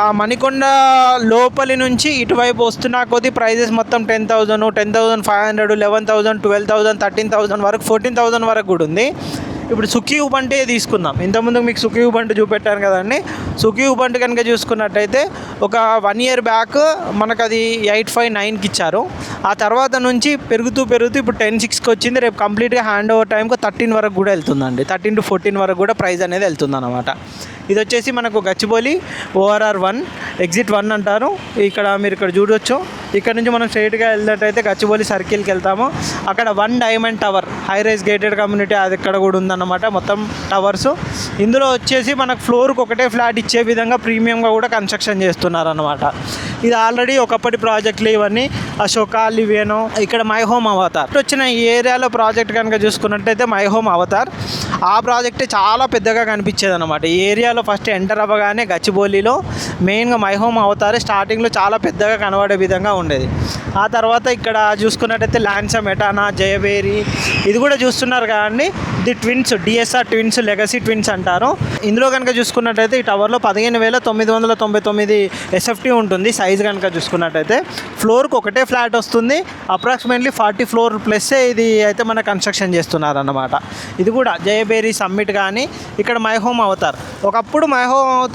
ఆ మణికొండ లోపలి నుంచి ఇటువైపు వస్తున్న కొద్ది ప్రైజెస్ మొత్తం 10,000, 10,500, 11,000, 12,000, 13,000 వరకు, 14,000 వరకు కూడా ఉంది. ఇప్పుడు సుఖీ ఉబంటే తీసుకుందాం. ఇంతకుముందు మీకు సుఖీ ఉబంటు చూపెట్టాను కదండి. సుఖీ ఉబంటు కనుక చూసుకున్నట్టయితే ఒక 1 year బ్యాక్ మనకు అది 859కి ఇచ్చారు. ఆ తర్వాత నుంచి పెరుగుతూ ఇప్పుడు 10,600కి వచ్చింది. రేపు కంప్లీట్గా హ్యాండ్ ఓవర్ టైంకి 13 వరకు కూడా వెళ్తుందండి. 13 to 14 వరకు కూడా ప్రైస్ అనేది వెళ్తుంది అనమాట. ఇది వచ్చేసి మనకు గచ్చిబౌలి ORR 1 ఎగ్జిట్ 1 అంటారు. మీరు ఇక్కడ చూడవచ్చు. ఇక్కడ నుంచి మనం స్ట్రైట్గా వెళ్ళినట్టయితే గచ్చిబౌలి సర్కిల్కి వెళ్తాము. అక్కడ 1 diamond tower high rise gated community అది ఇక్కడ కూడా ఉందన్నమాట. మొత్తం టవర్స్ ఇందులో వచ్చేసి మనకు ఫ్లోర్కి ఒకటే ఫ్లాట్ ఇచ్చే విధంగా ప్రీమియంగా కూడా కన్స్ట్రక్షన్ చేస్తున్నారు అన్నమాట. ఇది ఆల్రెడీ ఒకప్పటి ప్రాజెక్టులు ఇవన్నీ. అశోక, లివేనో, ఇక్కడ మై హోమ్ అవతార్ వచ్చిన ఈ ఏరియాలో ప్రాజెక్ట్ కనుక చూసుకున్నట్టయితే మై హోమ్ అవతార్ ఆ ప్రాజెక్టే చాలా పెద్దగా కనిపించేది అనమాట. ఈ ఏరియాలో ఫస్ట్ ఎంటర్ అవ్వగానే గచ్చిబౌలిలో మెయిన్గా మై హోమ్ అవతార్ స్టార్టింగ్లో చాలా పెద్దగా కనబడే విధంగా ఉండేది. ఆ తర్వాత ఇక్కడ చూసుకున్నట్టయితే ల్యాన్సమ్, ఎటానా, జయబేరి ఇది కూడా చూస్తున్నారు కదండి. ఇది twins, DSR twins, legacy twins అంటారు. ఇందులో కనుక చూసుకున్నట్టయితే ఈ టవర్లో 15,999 SFT ఉంటుంది. సైజ్ కనుక చూసుకున్నట్టయితే ఫ్లోర్కి ఒకటే ఫ్లాట్ వస్తుంది. అప్రాక్సిమేట్లీ 40 floor ప్లస్ ఇది అయితే మన కన్స్ట్రక్షన్ చేస్తున్నారు అన్నమాట. ఇది కూడా జయబేరి సమ్మిట్ కానీ ఇక్కడ మై హోమ్ అవతార్. ఒకప్పుడు మై హోమ్ అవతార్